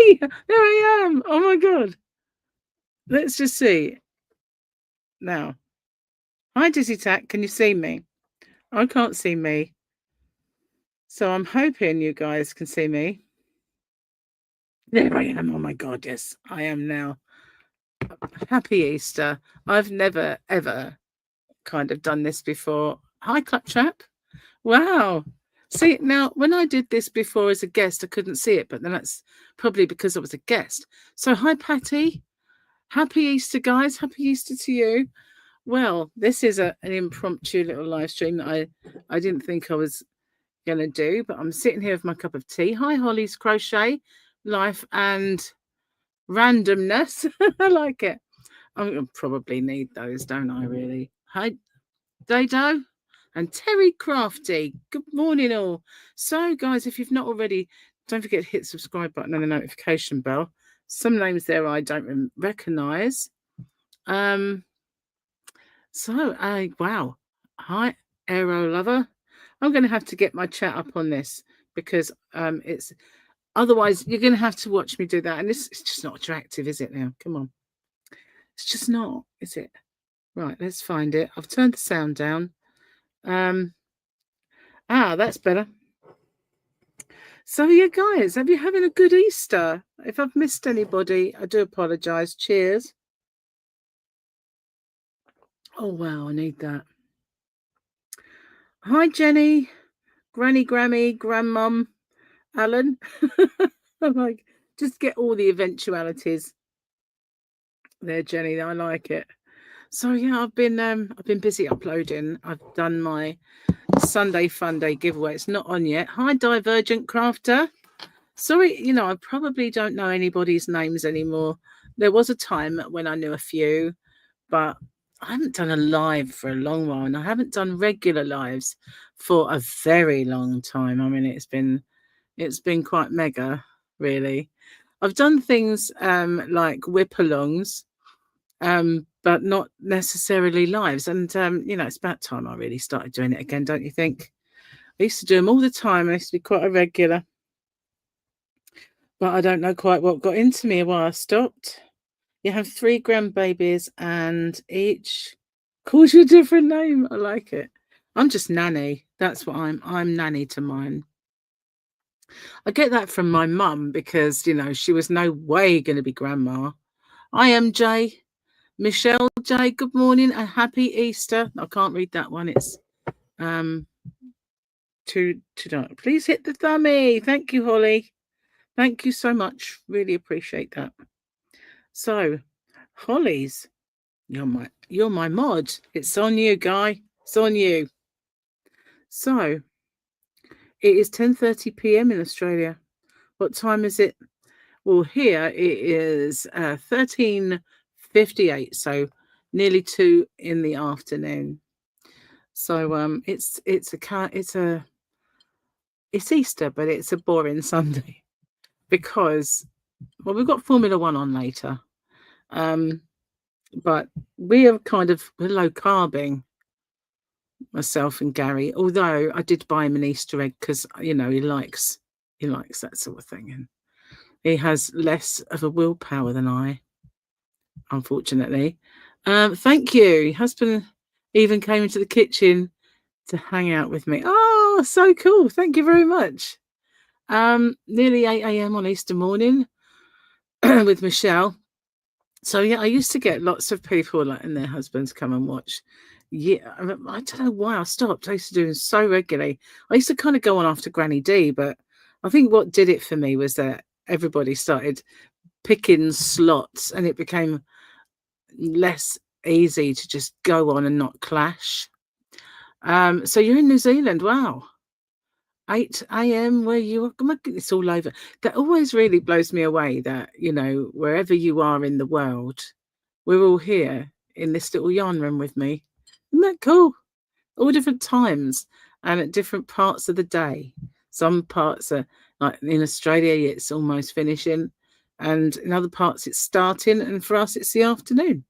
Hey, there I am. Oh my God. Let's just see. Now. Hi, Dizzy Tack. Can you see me? I can't see me. So I'm hoping you guys can see me. There I am. Oh my God. Yes, I am now. Happy Easter. I've never, ever kind of done this before. Hi, Claptrap. Wow. See, now, when I did this before as a guest, I couldn't see it, but then that's probably because I was a guest. So, hi, Patty. Happy Easter, guys. Happy Easter to you. Well, this is an impromptu little live stream that I didn't think I was going to do, but I'm sitting here with my cup of tea. Hi, Holly's Crochet, Life and Randomness. I like it. I'm going to probably need those, don't I, really? Hi, Dado and Terry Crafty. Good morning, all. So, guys, if you've not already, don't forget to hit the subscribe button and the notification bell. Some names there I don't recognise. Wow. Hi, Aero Lover. I'm going to have to get my chat up on this because it's otherwise you're going to have to watch me do that. And it's just not attractive, is it now? Come on. It's just not, is it? Right, let's find it. I've turned the sound down. That's better. So, yeah, guys, have you having a good Easter? If I've missed anybody, I do apologise. Cheers. Oh, wow, I need that. Hi, Jenny, Granny, Grammy, Grandmum, Alan. I'm like, just get all the eventualities there, Jenny. I like it. So yeah, I've been busy uploading. I've done my Sunday Fun Day giveaway. It's not on yet. Hi, Divergent Crafter. Sorry, I probably don't know anybody's names anymore. There was a time when I knew a few, but I haven't done a live for a long while, and I haven't done regular lives for a very long time. I mean, it's been quite mega, really. I've done things like whip-alongs, but not necessarily lives. And, it's about time I really started doing it again, don't you think? I used to do them all the time. I used to be quite a regular. But I don't know quite what got into me while I stopped. You have 3 grandbabies and each calls you a different name. I like it. I'm just Nanny. That's what I'm Nanny to mine. I get that from my mum because, she was no way going to be grandma. I am Jay. Michelle J, good morning and happy Easter. I can't read that one. It's too dark. Please hit the thumbie. Thank you, Holly. Thank you so much. Really appreciate that. So, Holly's, you're my mod. It's on you, Guy. It's on you. So, it is 10:30 p.m. in Australia. What time is it? Well, here it is 13:58, so nearly 2 in the afternoon. So it's Easter, but it's a boring Sunday because we've got Formula 1 on later. But we're low carbing, myself and Gary, although I did buy him an Easter egg because he likes that sort of thing, and he has less of a willpower than I, unfortunately. Thank you. Your husband even came into the kitchen to hang out with me. Oh, so cool. Thank you very much. Nearly 8 a.m. on Easter morning with Michelle. So, yeah, I used to get lots of people and their husbands come and watch. Yeah, I don't know why I stopped. I used to do it so regularly. I used to kind of go on after Granny D, but I think what did it for me was that everybody started picking slots and it became less easy to just go on and not clash. So you're in New Zealand. Wow. 8 a.m. where you are. It's all over. That always really blows me away that, wherever you are in the world, we're all here in this little yarn room with me. Isn't that cool? All different times and at different parts of the day. Some parts are like in Australia, it's almost finishing, and in other parts it's starting, and for us it's the afternoon,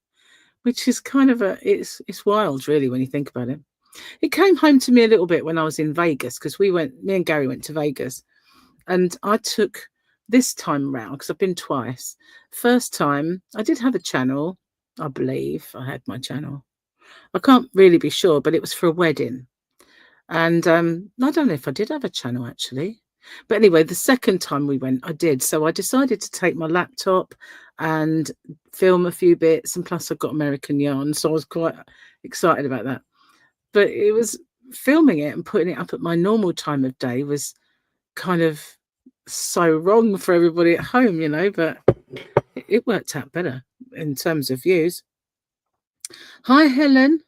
which is kind of it's wild really when you think about it. It came home to me a little bit when I was in Vegas because me and Gary went to Vegas, and I took this time round, because I've been twice. First time, I did have a channel. I believe I had my channel. I can't really be sure, but it was for a wedding. And I don't know if I did have a channel, actually. But anyway, the second time we went, I did. So I decided to take my laptop and film a few bits. And plus, I've got American Yarn. So I was quite excited about that. But it was filming it and putting it up at my normal time of day was kind of so wrong for everybody at home, you know. But it worked out better in terms of views. Hi, Helen.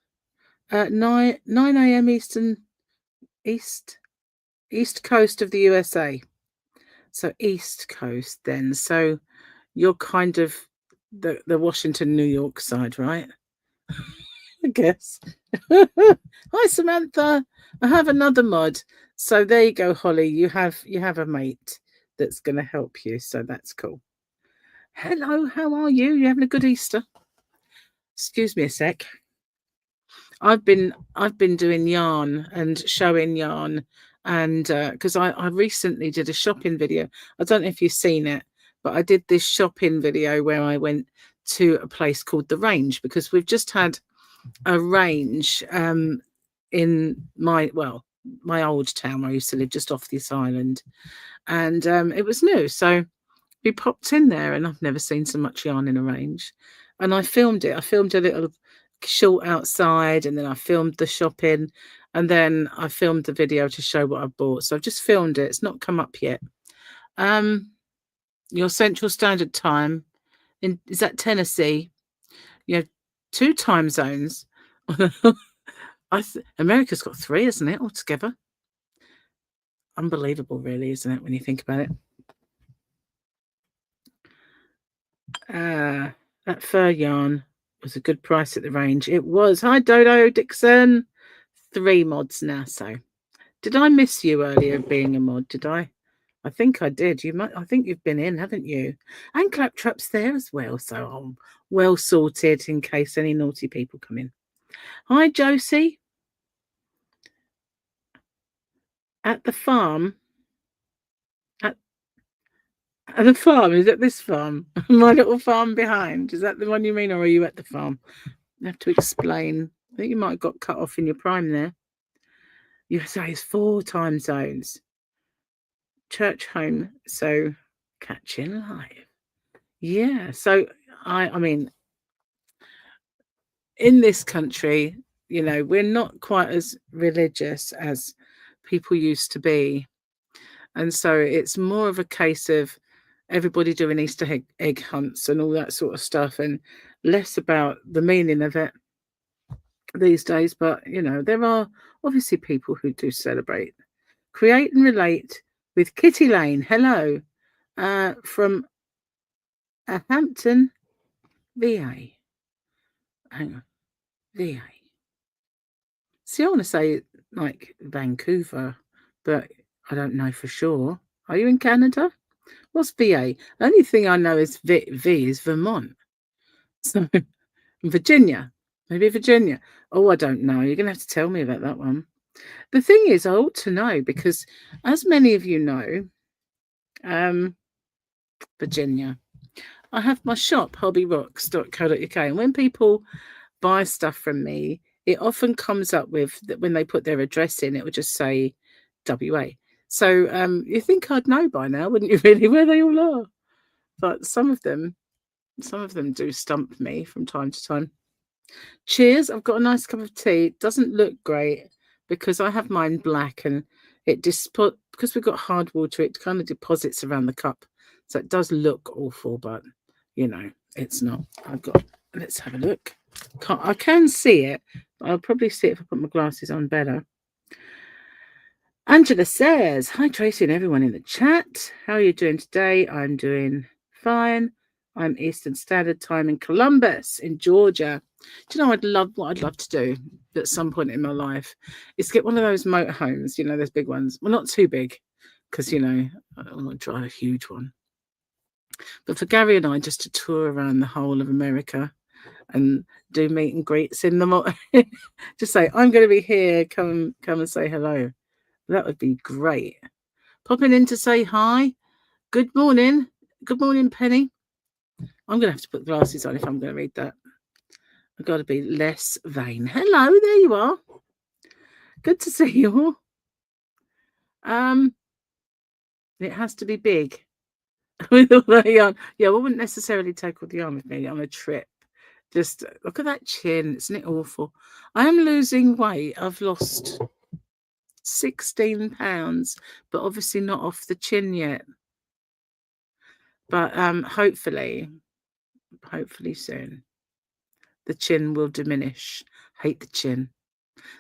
9 a.m. East Coast of the USA. So East Coast then. So you're kind of the Washington, New York side, right? I guess. Hi, Samantha. I have another mod. So there you go, Holly. You have a mate that's going to help you. So that's cool. Hello, how are you? You having a good Easter? Excuse me a sec. I've been doing yarn and showing yarn, and because I recently did a shopping video. I don't know if you've seen it, but I did this shopping video where I went to a place called The Range, because we've just had a range in my old town where I used to live, just off this island, and it was new, so we popped in there, and I've never seen so much yarn in a range. And I filmed it. I filmed a little short outside, and then I filmed the shopping, and then I filmed the video to show what I bought. So I've just filmed it. It's not come up yet. Your Central Standard Time is that Tennessee? You have 2 time zones. America's got 3, isn't it, altogether? Unbelievable, really, isn't it, when you think about it? That fur yarn was a good price at the range. It was. Hi, Dodo Dixon. 3 mods now. So, did I miss you earlier being a mod? Did I? I think I did. I think you've been in, haven't you? And Claptrap's there as well. So I'm well sorted in case any naughty people come in. Hi, Josie. At the farm. At the farm, is it this farm? My little farm behind. Is that the one you mean, or are you at the farm? You have to explain. I think you might have got cut off in your prime there. You say it's 4 time zones. Church home, so catching live. Yeah, so I mean, in this country, you know, we're not quite as religious as people used to be. And so it's more of a case of everybody doing Easter egg hunts and all that sort of stuff, and less about the meaning of it these days. But, you know, there are obviously people who do celebrate. Create and relate with Kitty Lane. Hello. From Hampton, VA. Hang on. VA. See, I want to say like Vancouver, but I don't know for sure. Are you in Canada? What's VA? The only thing I know is V is Vermont. So Virginia. Maybe Virginia. Oh, I don't know. You're going to have to tell me about that one. The thing is, I ought to know, because as many of you know, Virginia, I have my shop, hobbyrocks.co.uk. And when people buy stuff from me, it often comes up with that when they put their address in, it would just say WA. So you think I'd know by now, wouldn't you, really, where they all are? But some of them do stump me from time to time. Cheers. I've got a nice cup of tea. It doesn't look great because I have mine black, and it because we've got hard water, it kind of deposits around the cup. So it does look awful, but you know, it's not. Let's have a look. I can see it, but I'll probably see it if I put my glasses on better. Angela says, hi Tracy and everyone in the chat. How are you doing today? I'm doing fine. I'm Eastern Standard Time in Columbus, in Georgia. Do you know what I'd love to do at some point in my life is get one of those motorhomes, you know, those big ones. Well, not too big, because, you know, I don't want to drive a huge one. But for Gary and I, just to tour around the whole of America and do meet and greets in the just say, I'm going to be here, come and say hello. That would be great. Popping in to say hi. Good morning. Good morning, Penny. I'm going to have to put glasses on if I'm going to read that. I've got to be less vain. Hello, there you are. Good to see you all. It has to be big with all the yarn. Yeah, I wouldn't necessarily take all the yarn with me on a trip. Just look at that chin. Isn't it awful? I am losing weight. I've lost 16 pounds, but obviously not off the chin yet. But hopefully soon the chin will diminish. Hate the chin.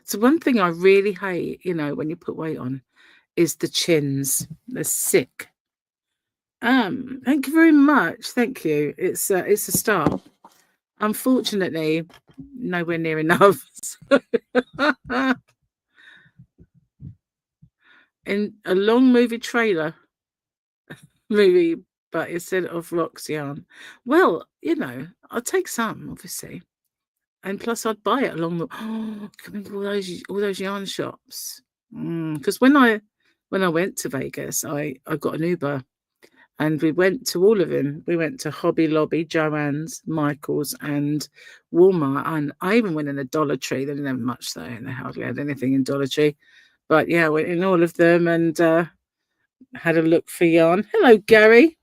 So one thing I really hate, when you put weight on, is the chins. They're sick. Thank you very much. Thank you. It's a start. Unfortunately, nowhere near enough. In a long movie trailer but instead of Rock's yarn. Well, I'll take some, obviously. And plus I'd buy it along the all those yarn shops. Because when I went to Vegas, I got an Uber and we went to all of them. We went to Hobby Lobby, Joann's, Michael's and Walmart. And I even went in a Dollar Tree. They didn't have much there and they hardly had anything in Dollar Tree. But yeah, I went in all of them and had a look for yarn. Hello, Gary.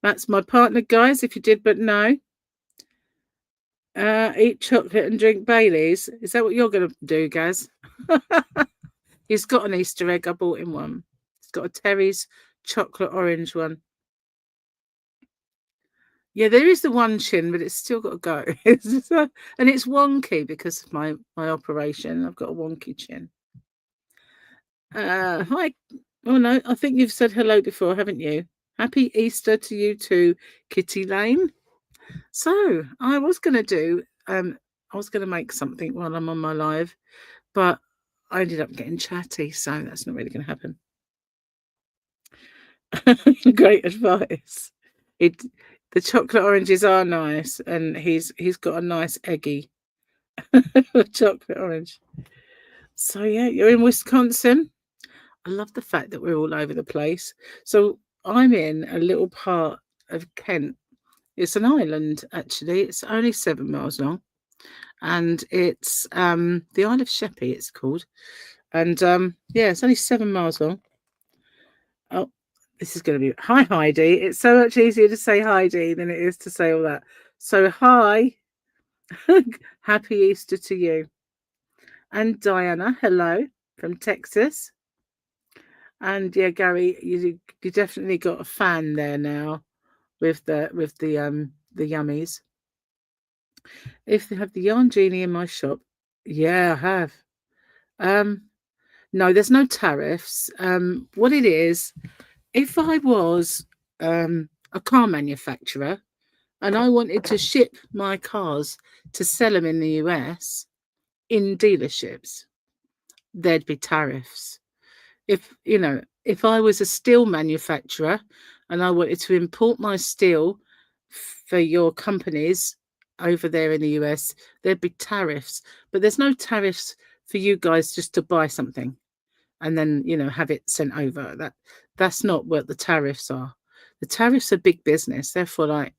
That's my partner, guys, if you did but know. Eat chocolate and drink Baileys. Is that what you're going to do, Gaz? He's got an Easter egg. I bought him one. He's got a Terry's chocolate orange one. Yeah, there is the one chin, but it's still got to go. And it's wonky because of my operation. I've got a wonky chin. Hi. Oh, no, I think you've said hello before, haven't you? Happy Easter to you too, Kitty Lane. So I was going to do, I was going to make something while I'm on my live, but I ended up getting chatty, so that's not really going to happen. Great advice. The chocolate oranges are nice, and he's got a nice eggy chocolate orange. So yeah, you're in Wisconsin. I love the fact that we're all over the place. So I'm in a little part of Kent. It's an island, actually. It's only 7 miles long. And it's the Isle of Sheppey, it's called. And yeah, it's only 7 miles long. Oh, this is going to be... Hi, Heidi. It's so much easier to say Heidi than it is to say all that. So hi. Happy Easter to you. And Diana, hello, from Texas. And yeah, Gary, you definitely got a fan there now with the yummies. If they have the Yarn Genie in my shop, yeah, I have. No, there's no tariffs. What it is, if I was a car manufacturer and I wanted to ship my cars to sell them in the US in dealerships, there'd be tariffs. If I was a steel manufacturer and I wanted to import my steel for your companies over there in the US, there'd be tariffs. But there's no tariffs for you guys just to buy something and then, have it sent over. That's not what the tariffs are. The tariffs are big business. Therefore, like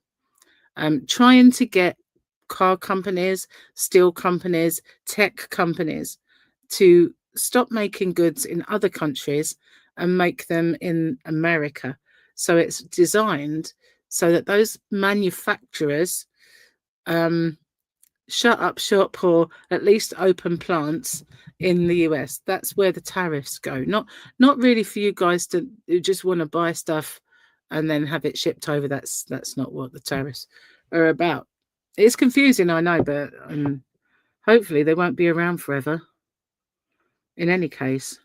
trying to get car companies, steel companies, tech companies to stop making goods in other countries and make them in America. So it's designed so that those manufacturers shut up shop or at least open plants in the US. That's where the tariffs go. Not really for you guys who just want to buy stuff and then have it shipped over. That's not what the tariffs are about. It's confusing, I know, but hopefully they won't be around forever. In any case,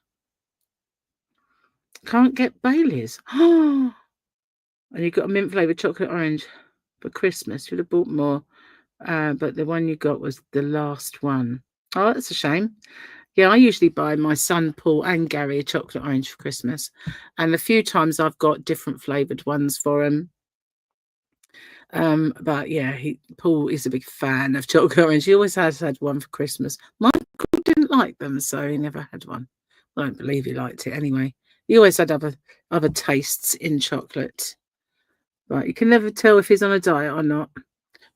can't get Baileys. And you got a mint flavoured chocolate orange for Christmas. You'd have bought more, but the one you got was the last one. Oh, that's a shame. Yeah, I usually buy my son Paul and Gary a chocolate orange for Christmas, and a few times I've got different flavoured ones for him. But yeah, Paul is a big fan of chocolate orange. He always has had one for Christmas. Michael didn't like them, so he never had one. I don't believe he liked it anyway. He always had other tastes in chocolate. Right, you can never tell if he's on a diet or not.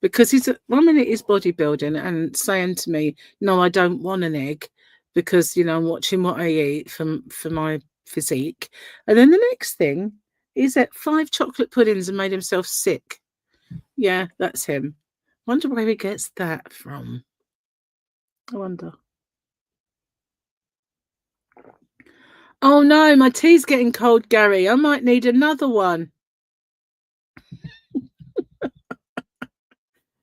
Because he's 1 minute he's bodybuilding and saying to me, "No, I don't want an egg because I'm watching what I eat for my physique," and then the next thing he's ate 5 chocolate puddings and made himself sick. Yeah, that's him. Wonder where he gets that from. I wonder. Oh no, my tea's getting cold, Gary. I might need another one.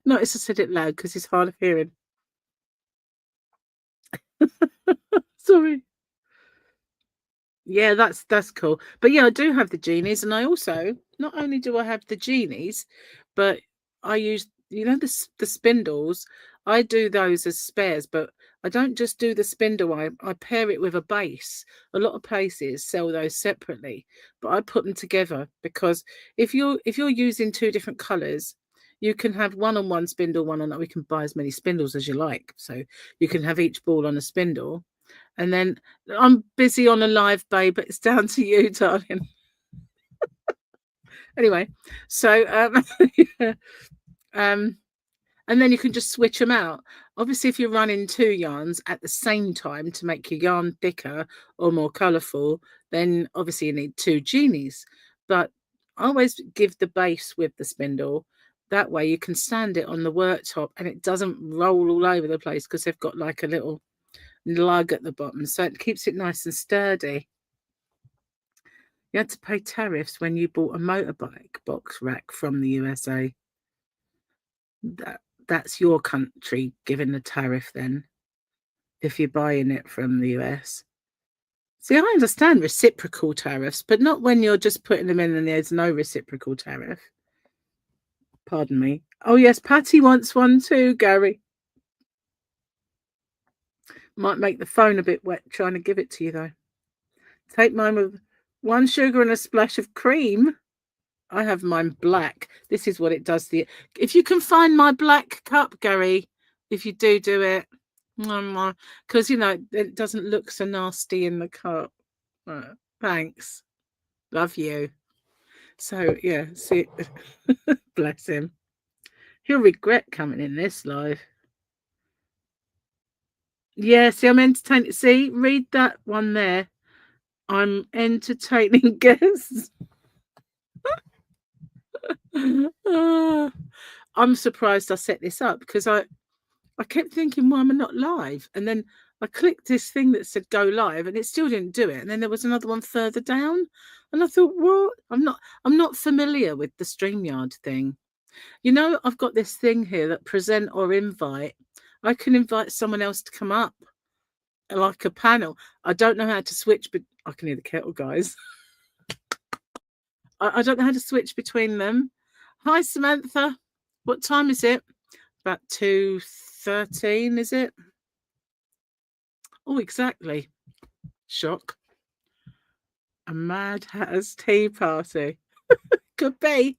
Notice I said it loud because he's hard of hearing. Sorry. Yeah, that's cool. But yeah, I do have the genies, and I also not only do I have the genies, but I use the spindles. I do those as spares, but I don't just do the spindle. I pair it with a base. A lot of places sell those separately, but I put them together because if you're using 2 different colors, you can have one on one spindle, one on that. We can buy as many spindles as you like, so you can have each ball on a spindle. And then I'm busy on a live, babe, but it's down to you, darling. Anyway, so and then you can just switch them out. Obviously, if you're running 2 yarns at the same time to make your yarn thicker or more colourful, then obviously you need 2 genies. But I always give the base with the spindle. That way you can stand it on the worktop and it doesn't roll all over the place because they've got like a little lug at the bottom, so it keeps it nice and sturdy. You had to pay tariffs when you bought a motorbike box rack from the USA. That's your country giving the tariff then, if you're buying it from the US. See, I understand reciprocal tariffs, but not when you're just putting them in and there's no reciprocal tariff. Pardon me. Oh yes, Patty wants one too, Gary. Might make the phone a bit wet trying to give it to you though. Take mine with 1 sugar and a splash of cream. I have mine black. This is what it does to you. If you can find my black cup, Gary, if you do it, because it doesn't look so nasty in the cup. Thanks, love you. So yeah, see, bless him. He'll regret coming in this live. Yeah, see, I'm entertaining. See, read that one there. I'm entertaining guests. I'm surprised I set this up because I kept thinking, why am I not live? And then I clicked this thing that said go live and it still didn't do it. And then there was another one further down. And I thought, what? I'm not familiar with the StreamYard thing. I've got this thing here that present or invite. I can invite someone else to come up like a panel. I don't know how to switch, but I can hear the kettle, guys. I don't know how to switch between them. Hi, Samantha. What time is it? About 2:13, is it? Oh, exactly. Shock. A Mad Hatter's tea party. Could be.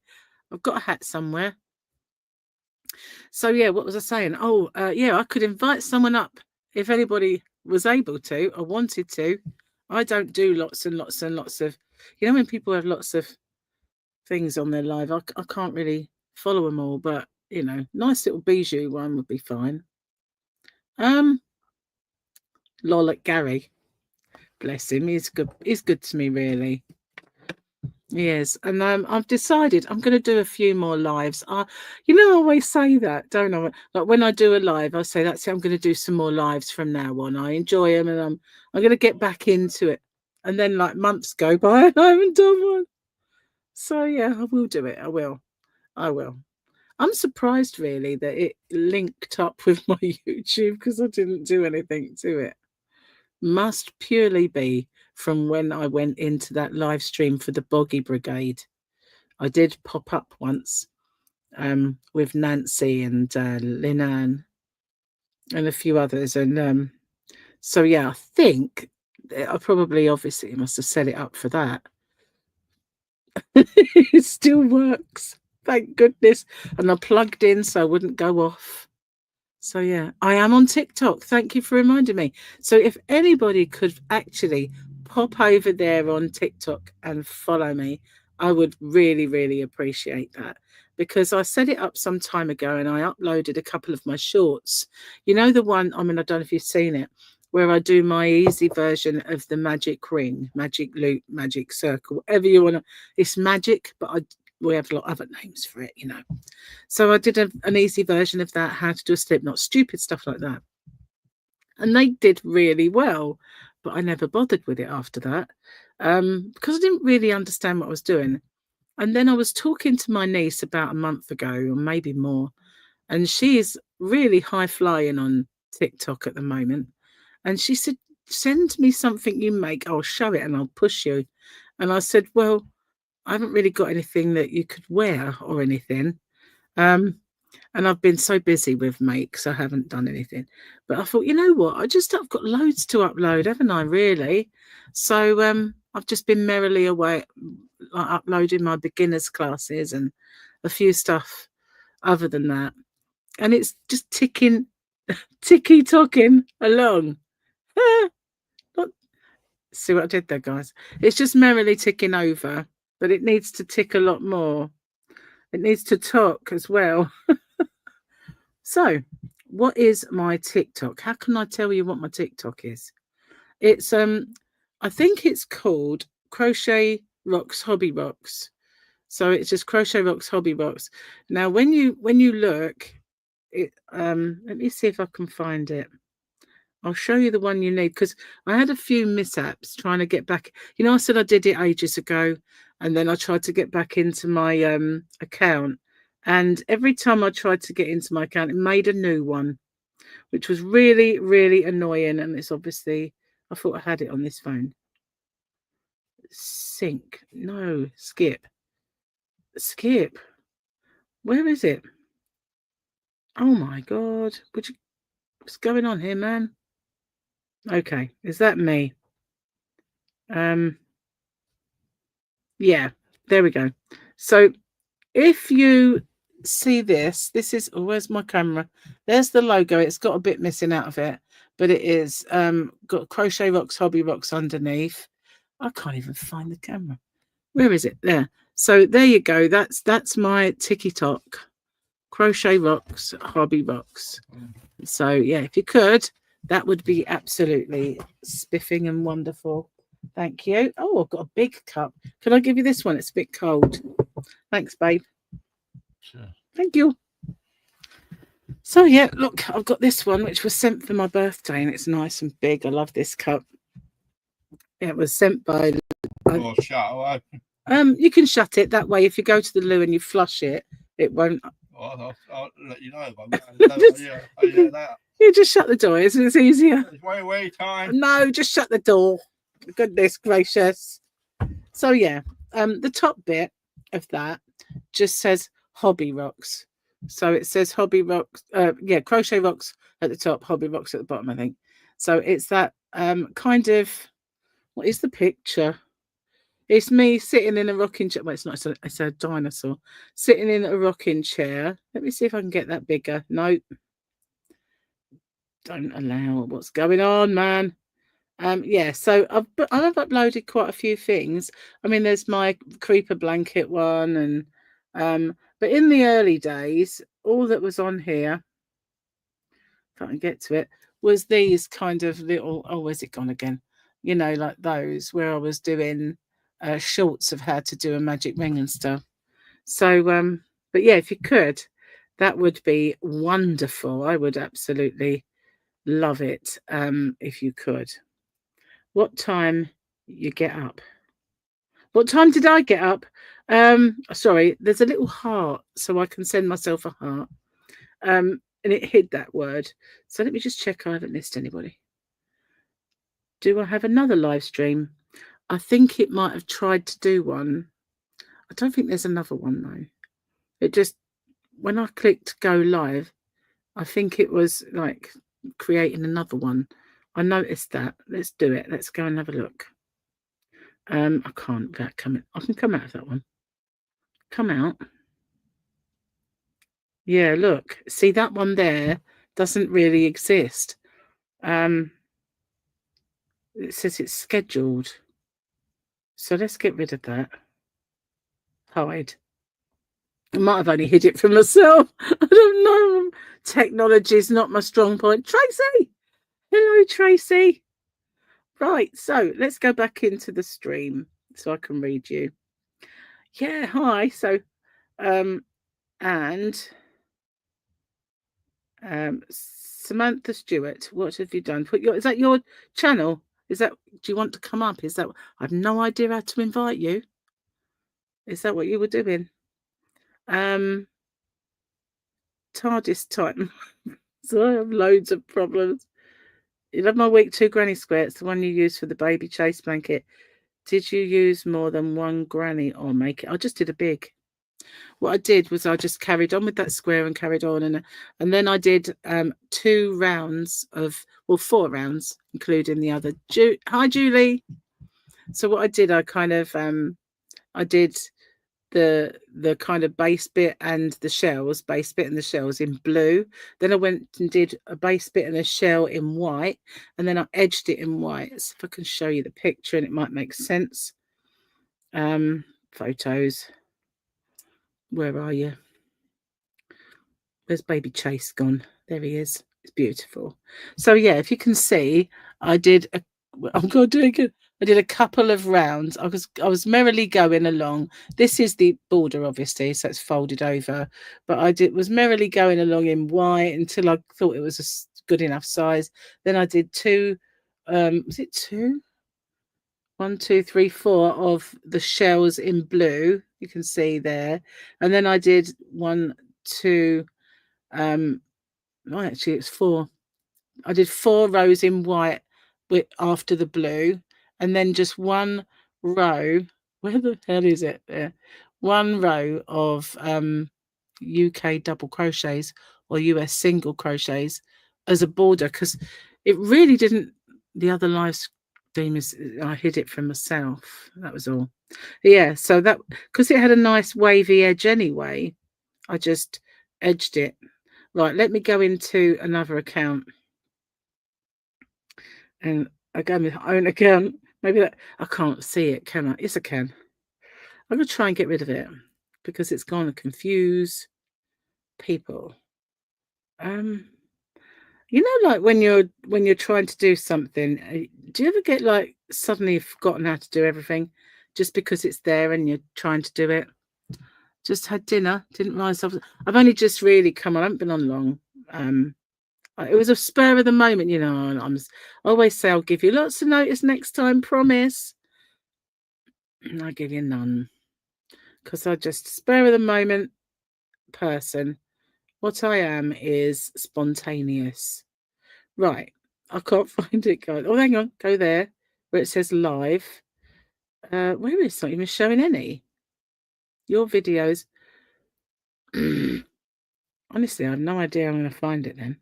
I've got a hat somewhere. So, yeah, what was I saying? Oh, yeah, I could invite someone up if anybody was able to or wanted to. I don't do lots and lots and lots of... when people have lots of things on their live, I can't really follow them all, but nice little bijou one would be fine. Lol at Gary, bless him, he's good to me, really. Yes, and I've decided I'm going to do a few more lives. I always say that, don't I? Like when I do a live, I say that's it. I'm going to do some more lives from now on. I enjoy them, and I'm going to get back into it. And then like months go by, and I haven't done one. So yeah, I will do it. I will. I'm surprised really that it linked up with my YouTube because I didn't do anything to it. Must purely be from when I went into that live stream for the Boggy Brigade. I did pop up once with Nancy and Linan and a few others. And so, yeah, I think I probably obviously must have set it up for that. It still works. Thank goodness. And I plugged in so I wouldn't go off. So, yeah, I am on TikTok. Thank you for reminding me. So if anybody could actually pop over there on TikTok and follow me. I would really, really appreciate that, because I set it up some time ago and I uploaded a couple of my shorts. You know, the one, I mean, I don't know if you've seen it, where I do my easy version of the magic ring, magic loop, magic circle, whatever you want to. It's magic, but we have a lot of other names for it, you know. So I did an easy version of that, how to do a slip knot, stupid stuff like that. And they did really well, but I never bothered with it after that, because I didn't really understand what I was doing. And then I was talking to my niece about a month ago, or maybe more, and she is really high flying on TikTok at the moment. And she said, "Send me something you make. I'll show it and I'll push you." And I said, "Well, I haven't really got anything that you could wear or anything. And I've been so busy with makes, I haven't done anything." But I thought, you know what? I've got loads to upload, haven't I, really? So I've just been merrily away, like, uploading my beginners classes and a few stuff other than that. And it's just ticky-tocking along. See what I did there, guys? It's just merrily ticking over, but it needs to tick a lot more. It needs to talk as well. So, what is my TikTok? How can I tell you what my TikTok is? It's I think it's called Crochet Rocks Hobby Rocks. So it's just Crochet Rocks Hobby Rocks. Now, when you look, it let me see if I can find it. I'll show you the one you need, because I had a few mishaps trying to get back. You know, I said I did it ages ago, and then I tried to get back into my account. And every time I tried to get into my account, it made a new one, which was really, really annoying. And it's obviously, I thought I had it on this phone. Sync. No, skip. Skip. Where is it? Oh my God. What's going on here, man? Okay, is that me? Yeah, there we go. So if you see this is, oh, where's my camera? There's the logo. It's got a bit missing out of it, but it is got Crochet Rocks Hobby Rocks underneath. I can't even find the camera. Where is it? There. So there you go. That's my TikTok, Crochet Rocks Hobby Rocks. So yeah, if you could, that would be absolutely spiffing and wonderful. Thank you. Oh, I've got a big cup. Can I give you this one? It's a bit cold. Thanks, babe. Sure. Thank you. So yeah, look, I've got this one, which was sent for my birthday, and it's nice and big. I love this cup. It was sent by. Or shut open. You can shut it that way. If you go to the loo and you flush it, it won't. I'll let you know. That. You just shut the door. It's easier. It's way time. No, just shut the door. Goodness gracious. So yeah, the top bit of that just says Hobby Rocks. So it says Hobby Rocks. Yeah, Crochet Rocks at the top, Hobby Rocks at the bottom, I think. So it's that kind of. What is the picture? It's me sitting in a rocking chair. Well, it's not. It's a dinosaur sitting in a rocking chair. Let me see if I can get that bigger. Nope. Don't allow. What's going on, man? Yeah. So I've uploaded quite a few things. I mean, there's my creeper blanket one, and but in the early days, all that was on here, if I can get to it, was these kind of little. Oh, where's it gone again? You know, like those where I was doing shorts of how to do a magic ring and stuff. So but yeah, if you could, that would be wonderful. I would absolutely love it if you could. What time you get up? What time did I get up? Sorry, there's a little heart, so I can send myself a heart, and it hid that word. So let me just check I haven't missed anybody. Do I have another live stream? I think it might have tried to do one. I don't think there's another one though. It just, when I clicked go live, I think it was like creating another one. I noticed that. Let's do it. Let's go and have a look. I can't without coming. I can come out of that one. Come out. Yeah, look. See, that one there doesn't really exist. It says it's scheduled. So let's get rid of that. Hide. I might have only hid it from myself. I don't know. Technology is not my strong point. Tracy! Hello, Tracy. Right, so let's go back into the stream so I can read you. Yeah, hi. So, and Samantha Stewart, what have you done? Is that your channel? Do you want to come up? I have no idea how to invite you. Is that what you were doing? TARDIS time. So I have loads of problems. You love my week 2 granny square. It's the one you use for the baby chase blanket. Did you use more than one granny or make it? I just did a big. What I did was I just carried on with that square and carried on. And then I did 2 rounds of, 4 rounds, including the other. Hi, Julie. So what I did, I kind of, I did the kind of base bit and the shells in blue. Then I went and did a base bit and a shell in white, and then I edged it in white. So if I can show you the picture and it might make sense. Photos. Where are you? Where's baby Chase gone? There he is. It's beautiful. So yeah, if you can see, I did a couple of rounds. I was merrily going along. This is the border, obviously, so it's folded over. But was merrily going along in white until I thought it was a good enough size. Then I did 2. Was it 2? 1, 2, 3, 4 of the shells in blue. You can see there, and then I did 1, 2. Actually, it's 4. I did 4 rows in white after the blue, and then just 1 row. Where the hell is it? There, 1 row of UK double crochets or US single crochets as a border, because it really didn't. The other live stream is I hid it from myself. That was all. Yeah, so that because it had a nice wavy edge anyway, I just edged it. Right, let me go into another account. And I go with my own account. Maybe that I can't see it, can I? Yes, I can. I'm gonna try and get rid of it because it's gonna confuse people. You know, like when you're trying to do something, do you ever get like suddenly forgotten how to do everything just because it's there and you're trying to do it? Just had dinner, didn't realize I've only just really come on. I haven't been on long. It was a spur of the moment, you know. And I always say I'll give you lots of notice next time, promise. And I give you none because I just spur of the moment person. What I am is spontaneous. Right, I can't find it, guys. Oh, hang on, go there where it says live. Where is it? It's not even showing any. Your videos. Honestly, I have no idea I'm going to find it then.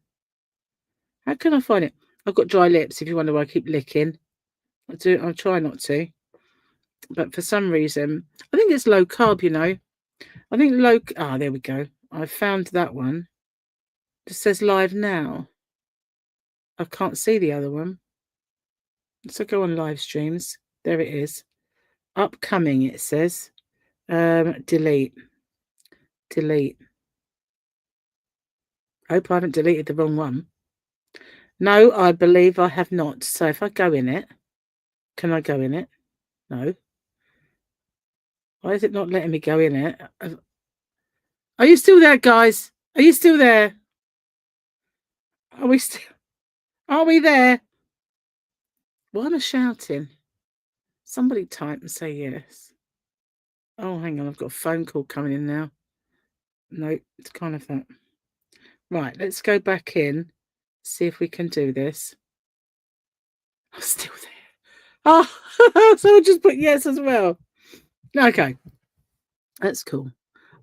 How can I find it? I've got dry lips, if you wonder why I keep licking. I'll try not to. But for some reason, I think it's low carb, you know. I think there we go. I found that one. It says live now. I can't see the other one. So go on live streams. There it is. Upcoming, it says. Delete. Hope I haven't deleted the wrong one. No, I believe I have not. So if I go in it, can I go in it? No. Why is it not letting me go in it? Are you still there, guys? Are you still there? Are we there? Why am I shouting? Somebody type and say yes. Oh, hang on. I've got a phone call coming in now. No, it's kind of that. Right, let's go back in. See if we can do this. I'm still there. Oh, so I'll just put yes as well. Okay. That's cool.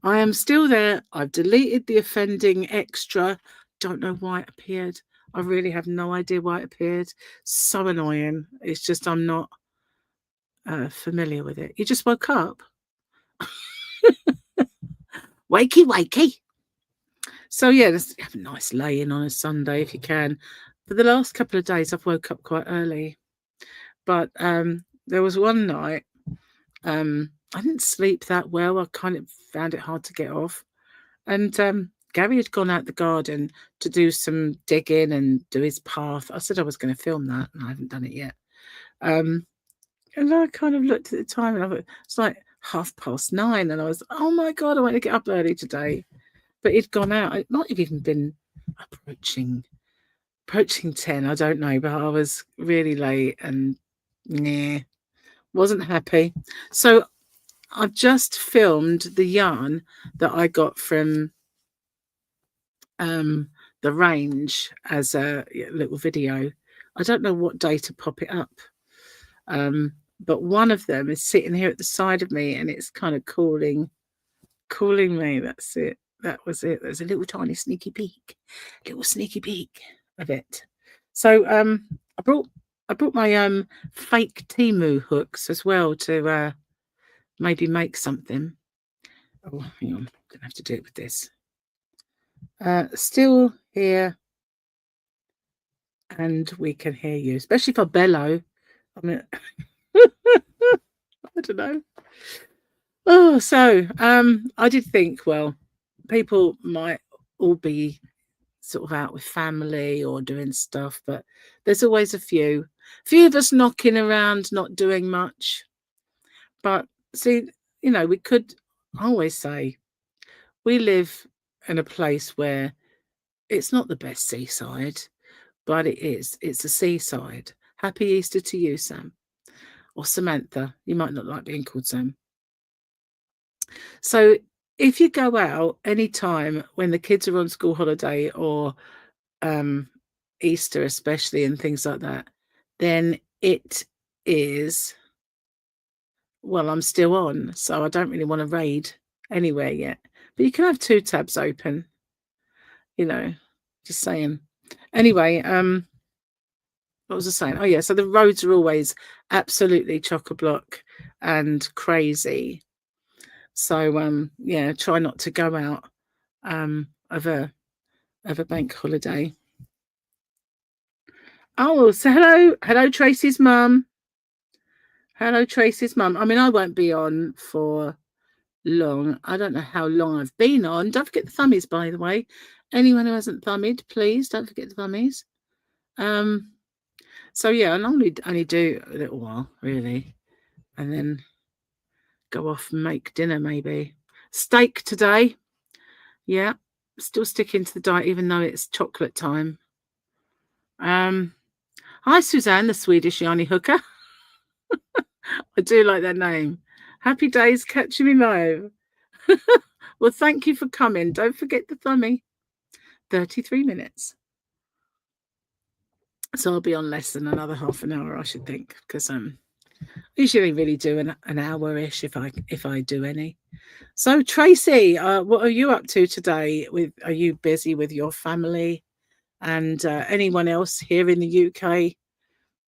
I am still there. I've deleted the offending extra. Don't know why it appeared. I really have no idea why it appeared. So annoying. It's just I'm not familiar with it. You just woke up. Wakey. So yeah, have a nice lay-in on a Sunday if you can. For the last couple of days, I've woke up quite early. But there was one night I didn't sleep that well. I kind of found it hard to get off. And Gary had gone out the garden to do some digging and do his path. I said I was going to film that, and I haven't done it yet. And I kind of looked at the time, and I thought, it's like 9:30, and I was, oh my God, I want to get up early today. But he'd gone out. It might have even been approaching 10. I don't know, but I was really late and wasn't happy. So I've just filmed the yarn that I got from the range as a little video. I don't know what day to pop it up. But one of them is sitting here at the side of me, and it's kind of calling me. That's it. That was it. There's a little tiny sneaky peek of it. So I brought my fake Temu hooks as well to maybe make something. Oh, hang on, I'm gonna have to do it with this. Still here, and we can hear you, especially if I bellow. I mean, I don't know. Oh, so I did think, well, people might all be sort of out with family or doing stuff, but there's always a few of us knocking around, not doing much. But see, we could always say we live in a place where it's not the best seaside, but it's a seaside. Happy Easter to you, Sam. Or Samantha. You might not like being called Sam. So if you go out anytime when the kids are on school holiday or Easter especially and things like that, then it is, well, I'm still on, so I don't really want to raid anywhere yet. But you can have 2 tabs open, just saying. Anyway, what was I saying? Oh yeah, so the roads are always absolutely chock-a-block and crazy. So yeah, try not to go out of a bank holiday. Oh, so hello Tracy's mum. Hello Tracy's mum. I mean, I won't be on for long. I don't know how long I've been on. Don't forget the thummies, by the way. Anyone who hasn't thummied, please don't forget the thummies. So yeah, I'll only do a little while, really, and then go off and make dinner, maybe. Steak today. Yeah, still sticking to the diet, even though it's chocolate time. Hi, Suzanne, the Swedish yarny hooker. I do like that name. Happy days catching me live. Well, thank you for coming. Don't forget the thummy. 33 minutes. So I'll be on less than another half an hour, I should think, because I usually really do an hour-ish if I do any. So Tracy, what are you up to today? Are you busy with your family and anyone else here in the UK?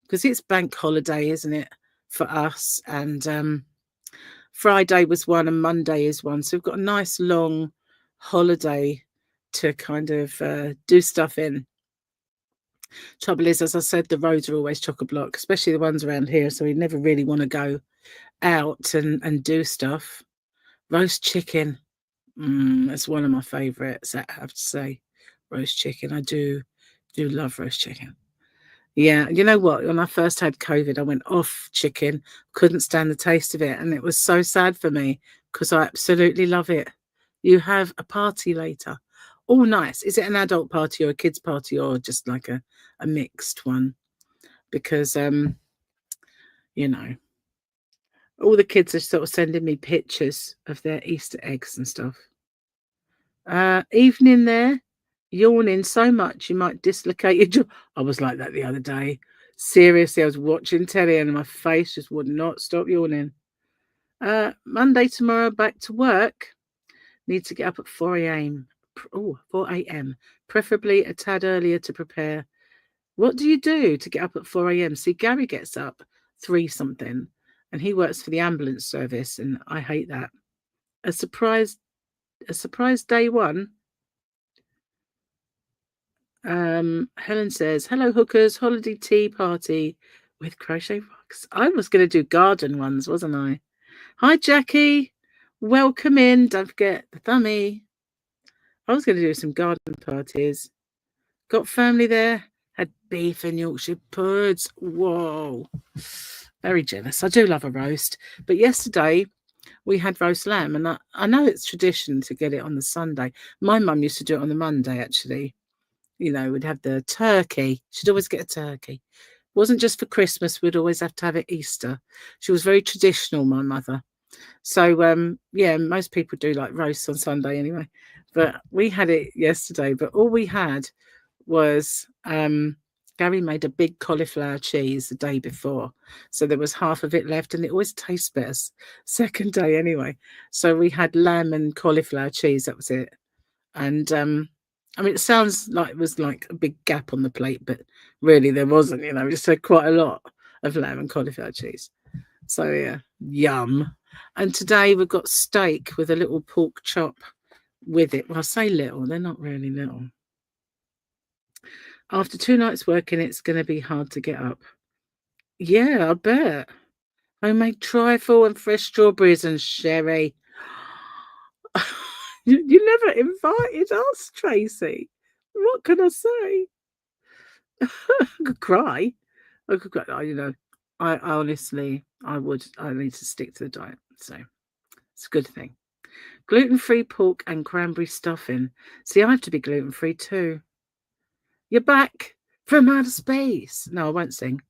Because it's bank holiday, isn't it, for us? And Friday was one and Monday is one. So we've got a nice long holiday to kind of do stuff in. Trouble is, as I said, the roads are always chock-a-block, especially the ones around here. So we never really want to go out and do stuff. Roast chicken. That's one of my favourites, I have to say. Roast chicken. I do love roast chicken. Yeah, you know what? When I first had COVID, I went off chicken. Couldn't stand the taste of it. And it was so sad for me because I absolutely love it. You have a party later. Oh, nice. Is it an adult party or a kids party or just like a mixed one? Because, all the kids are sort of sending me pictures of their Easter eggs and stuff. Evening there, yawning so much you might dislocate your jaw. I was like that the other day. Seriously, I was watching telly and my face just would not stop yawning. Monday tomorrow, back to work. Need to get up at 4 a.m. 4 a.m. Preferably a tad earlier to prepare. What do you do to get up at 4 a.m.? See, Gary gets up 3 something and he works for the ambulance service and I hate that. A surprise day one. Helen says, hello hookers, holiday tea party with crochet rocks. I was going to do garden ones, wasn't I? Hi, Jackie. Welcome in. Don't forget the thummy. I was going to do some garden parties. Got family there. Had beef and Yorkshire puds. Whoa. Very jealous. I do love a roast. But yesterday we had roast lamb, and I know it's tradition to get it on the Sunday. My mum used to do it on the Monday, actually. You know, we'd have the turkey. She'd always get a turkey. It wasn't just for Christmas. We'd always have to have it Easter. She was very traditional, my mother. So, yeah, most people do like roasts on Sunday anyway. But we had it yesterday. But all we had was Gary made a big cauliflower cheese the day before. So there was half of it left, and it always tastes better second day anyway. So we had lamb and cauliflower cheese. That was it. And I mean, it sounds like it was like a big gap on the plate, but really there wasn't. You know, we just had quite a lot of lamb and cauliflower cheese. So yeah, yum. And today we've got steak with a little pork chop with it. Well, I say little, they're not really little. After 2 nights working, it's going to be hard to get up. Yeah, I bet. Homemade trifle and fresh strawberries and sherry. You never invited us, Tracy. What can I say? I could cry. I could cry. You know, I honestly, I need to stick to the diet. So it's a good thing. Gluten-free pork and cranberry stuffing. See, I have to be gluten-free too. You're back from outer space. No, I won't sing.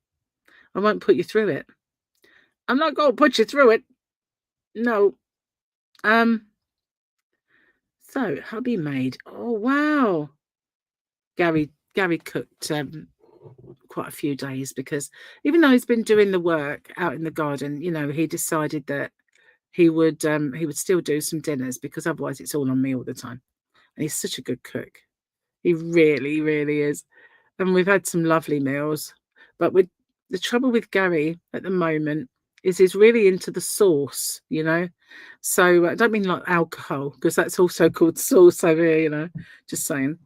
I won't put you through it. I'm not going to put you through it. No. So, hubby made. Oh, wow. Gary cooked quite a few days because even though he's been doing the work out in the garden, you know, he decided that he would still do some dinners because otherwise it's all on me all the time. And he's such a good cook. He really, really is. And we've had some lovely meals. But with the trouble with Gary at the moment is he's really into the sauce, you know. So I don't mean like alcohol, because that's also called sauce over here, you know, just saying.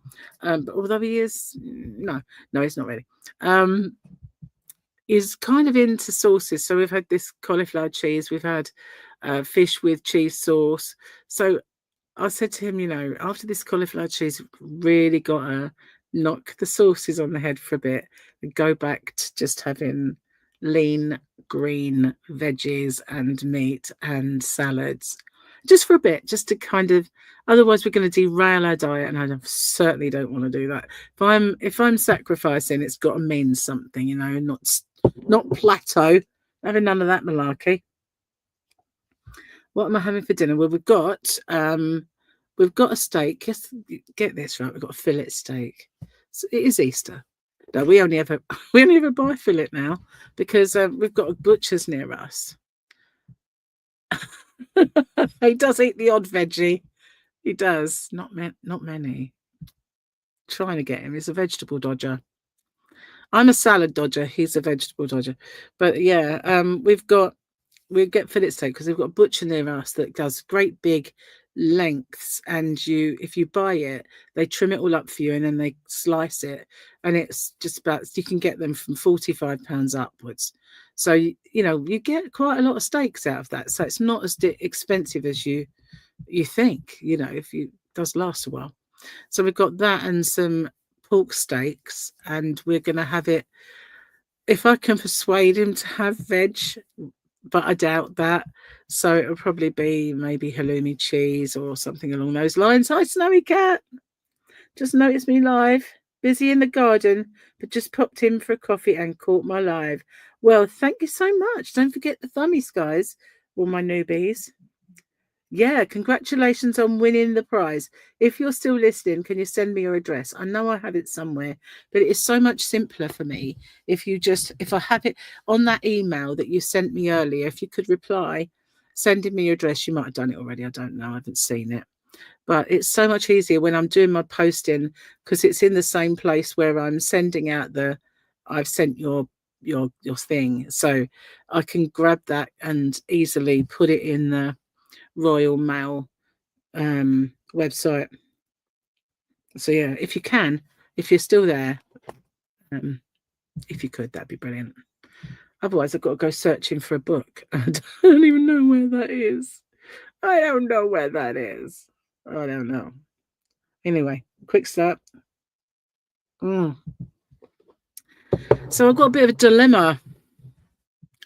But although he is, no, he's not really. He's kind of into sauces. So we've had this cauliflower cheese, we've had fish with cheese sauce. So I said to him, you know, after this cauliflower cheese, really got to knock the sauces on the head for a bit and go back to just having lean green veggies and meat and salads just for a bit, just to kind of, otherwise we're going to derail our diet, and I certainly don't want to do that. If I'm sacrificing, it's got to mean something, you know, not plateau, having none of that malarkey. What am I having for dinner? Well, we've got a steak. Yes, get this right. We've got a fillet steak. So it is Easter. No, we only ever buy fillet now because we've got a butcher's near us. He does eat the odd veggie. He does. Not many. Trying to get him. He's a vegetable dodger. I'm a salad dodger. He's a vegetable dodger. But yeah, we get fillet steak because we've got a butcher near us that does great big lengths, and if you buy it, they trim it all up for you and then they slice it, and it's just about, you can get them from £45 upwards. So you know, you get quite a lot of steaks out of that, so it's not as expensive as you think, you know, it does last a while. So we've got that and some pork steaks, and we're going to have it, if I can persuade him to have veg, but I doubt that. So it'll probably be maybe halloumi cheese or something along those lines. Hi, Snowy Cat. Just noticed me live. Busy in the garden, but just popped in for a coffee and caught my live. Well, thank you so much. Don't forget the thummies, guys, all my newbies. Yeah, congratulations on winning the prize. If you're still listening, can you send me your address? I know I have it somewhere, but it is so much simpler for me if I have it on that email that you sent me earlier, if you could reply, sending me your address. You might have done it already. I don't know. I haven't seen it. But it's so much easier when I'm doing my posting because it's in the same place where I'm sending out I've sent your thing. So I can grab that and easily put it in the Royal Mail website. So yeah, if you're still there, if you could, that'd be brilliant. Otherwise, I've got to go searching for a book. I don't even know where that is. I don't know where that is. I don't know. Anyway, quick start. So I've got a bit of a dilemma.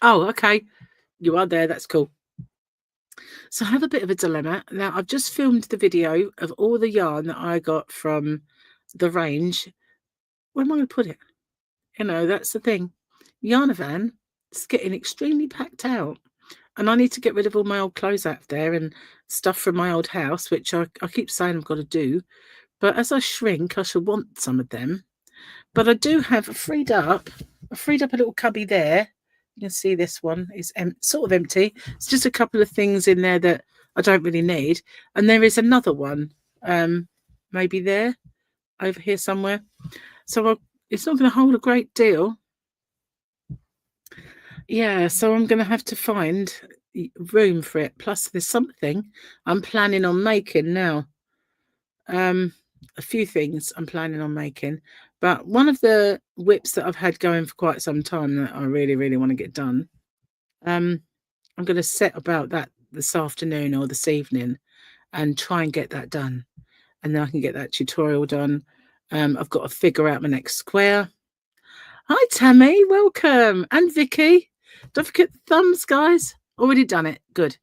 Oh, okay. You are there. That's cool. So I have a bit of a dilemma. Now, I've just filmed the video of all the yarn that I got from the range. Where am I going to put it? You know, that's the thing. Yarnavan is getting extremely packed out. And I need to get rid of all my old clothes out there and stuff from my old house, which I keep saying I've got to do. But as I shrink, I shall want some of them. But I do have freed up a little cubby there. You can see this one is sort of empty. It's just a couple of things in there that I don't really need. And there is another one, maybe there, over here somewhere. So it's not going to hold a great deal. Yeah, so I'm going to have to find room for it. Plus, there's something I'm planning on making now. A few things I'm planning on making. But one of the whips that I've had going for quite some time that I really, really want to get done, I'm going to set about that this afternoon or this evening and try and get that done. And then I can get that tutorial done. I've got to figure out my next square. Hi, Tammy. Welcome. And Vicky. Don't forget the thumbs, guys. Already done it. Good.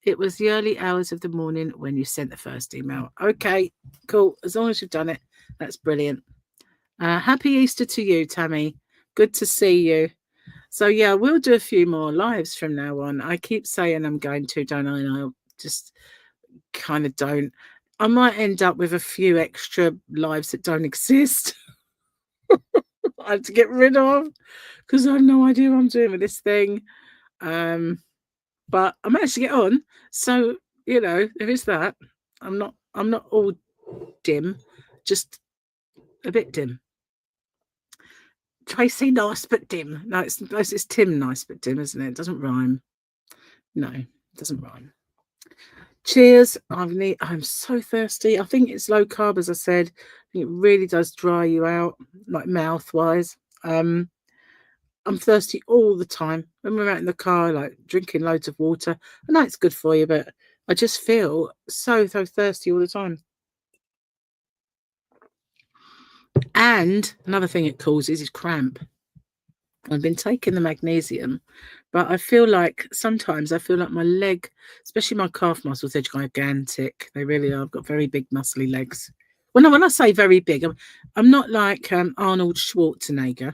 It was the early hours of the morning when you sent the first email. Okay, cool. As long as you've done it, that's brilliant. Happy Easter to you, Tammy. Good to see you. So, yeah, we'll do a few more lives from now on. I keep saying I'm going to, don't I? And I just kind of don't. I might end up with a few extra lives that don't exist. I have to get rid of because I have no idea what I'm doing with this thing. But I managed to get on. So, you know, there is that. I'm not all dim, just a bit dim. Tracy nice but dim. No, it's Tim nice but dim, isn't it? It doesn't rhyme. No, it doesn't rhyme. Cheers. I'm so thirsty. I think it's low carb, as I said. I think it really does dry you out, like mouth-wise. I'm thirsty all the time. When we're out in the car, like drinking loads of water. I know it's good for you, but I just feel so thirsty all the time. And another thing it causes is cramp. I've been taking the magnesium, but I feel like sometimes my leg, especially my calf muscles, they're gigantic. They really are. I've got very big, muscly legs. When I say very big, I'm not like Arnold Schwarzenegger.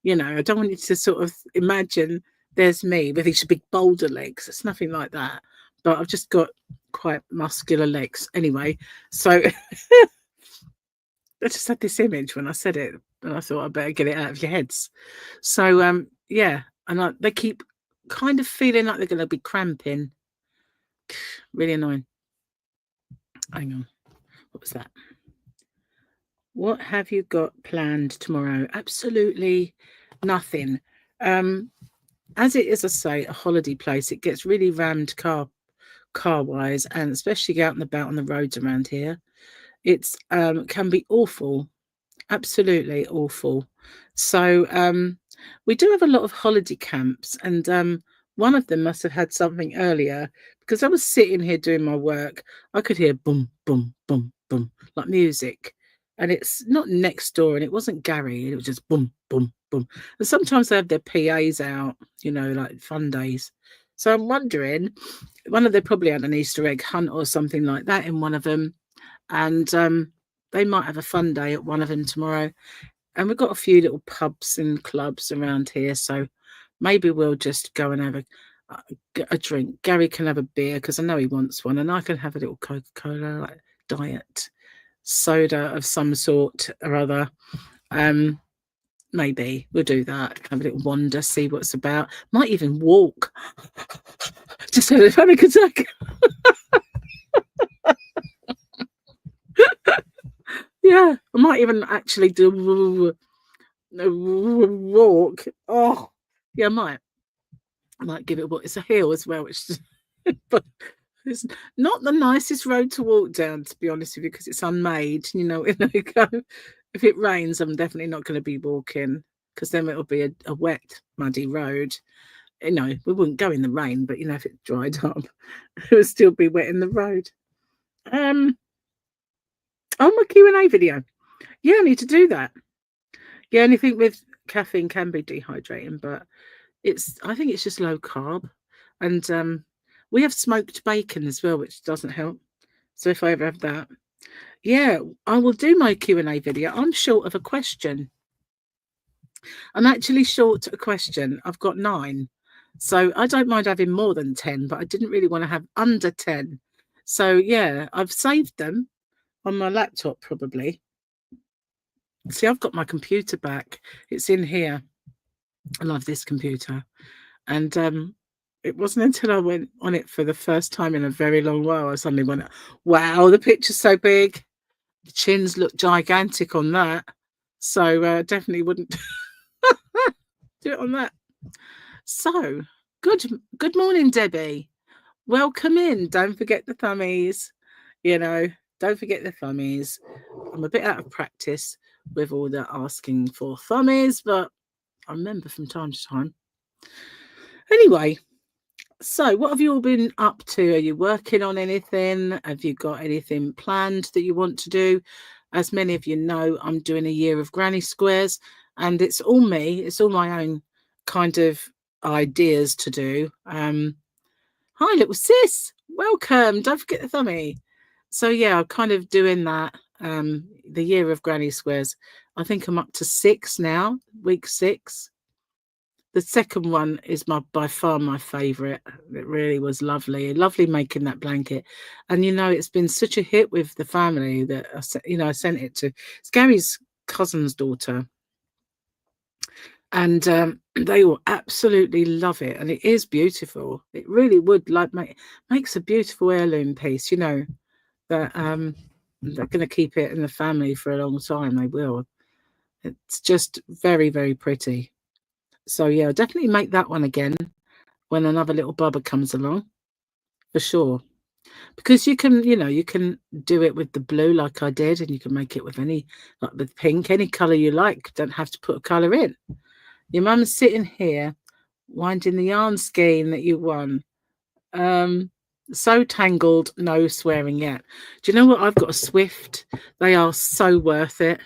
You know, I don't want you to sort of imagine there's me with these big boulder legs. It's nothing like that. But I've just got quite muscular legs. Anyway, so I just had this image when I said it, and I thought I better get it out of your heads. So, yeah, and they keep kind of feeling like they're going to be cramping. Really annoying. Hang on. What was that? What have you got planned tomorrow? Absolutely nothing. As it is, I say, a holiday place, it gets really rammed car-wise, and especially out and about on the roads around here. It's can be awful, absolutely awful. So we do have a lot of holiday camps, and one of them must have had something earlier because I was sitting here doing my work. I could hear boom, boom, boom, boom, like music. And it's not next door, and it wasn't Gary. It was just boom, boom, boom. And sometimes they have their PAs out, you know, like fun days. So I'm wondering, they're probably had an Easter egg hunt or something like that in one of them. And they might have a fun day at one of them tomorrow. And we've got a few little pubs and clubs around here. So maybe we'll just go and have a drink. Gary can have a beer because I know he wants one. And I can have a little Coca-Cola, like diet soda of some sort or other. Maybe we'll do that. Have a little wander, see what's about. Might even walk. Just had a panic attack. Yeah, I might even actually do a walk. Oh, yeah, I might give it it's a hill as well, which but it's not the nicest road to walk down, to be honest with you, because it's unmade. You know, if it rains, I'm definitely not going to be walking. because then it'll be a wet, muddy road. You know, we wouldn't go in the rain, but you know, if it dried up, it would still be wet in the road. Oh, my Q&A video. Yeah, I need to do that. Yeah, anything with caffeine can be dehydrating, but I think it's just low carb. And we have smoked bacon as well, which doesn't help. So if I ever have that, yeah, I will do my Q&A video. I'm short of a question. I'm actually short a question. I've got 9. So I don't mind having more than 10, but I didn't really want to have under 10. So yeah, I've saved them on my laptop probably. See, I've got my computer back. It's in here. I love this computer. And it wasn't until I went on it for the first time in a very long while, I suddenly went, wow, the picture's so big. The chins look gigantic on that. So definitely wouldn't do it on that. So, good morning, Debbie. Welcome in. Don't forget the thummies. You know, don't forget the thummies. I'm a bit out of practice with all the asking for thummies, but I remember from time to time. Anyway, so what have you all been up to? Are you working on anything? Have you got anything planned that you want to do? As many of you know, I'm doing a year of granny squares, and it's all me. It's all my own kind of ideas to do. Hi, little sis. Welcome. Don't forget the thummy. So yeah, I'm kind of doing that. The year of granny squares. I think I'm up to 6 now, week 6. The second one is by far my favourite. It really was lovely. Lovely making that blanket. And, you know, it's been such a hit with the family that, I sent it to. It's Gary's cousin's daughter. And they will absolutely love it. And it is beautiful. It really would makes a beautiful heirloom piece, you know, that they're going to keep it in the family for a long time. They will. It's just very, very pretty. So yeah, I'll definitely make that one again when another little bubba comes along, for sure. Because you can do it with the blue like I did, and you can make it with with pink, any colour you like. Don't have to put a colour in. Your mum's sitting here winding the yarn skein that you won. So tangled, no swearing yet. Do you know what? I've got a Swift. They are so worth it,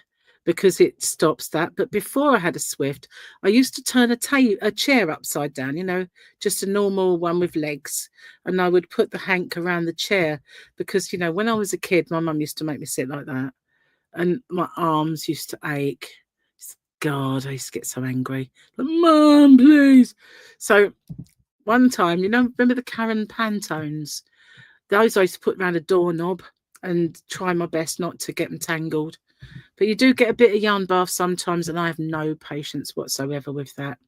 because it stops that. But before I had a Swift, I used to turn a chair upside down, you know, just a normal one with legs. And I would put the hank around the chair because, you know, when I was a kid, my mum used to make me sit like that. And my arms used to ache. God, I used to get so angry. Like, Mum, please. So one time, you know, remember the Karen Pantones? Those I used to put around a doorknob and try my best not to get them tangled. But you do get a bit of yarn bath sometimes, and I have no patience whatsoever with that.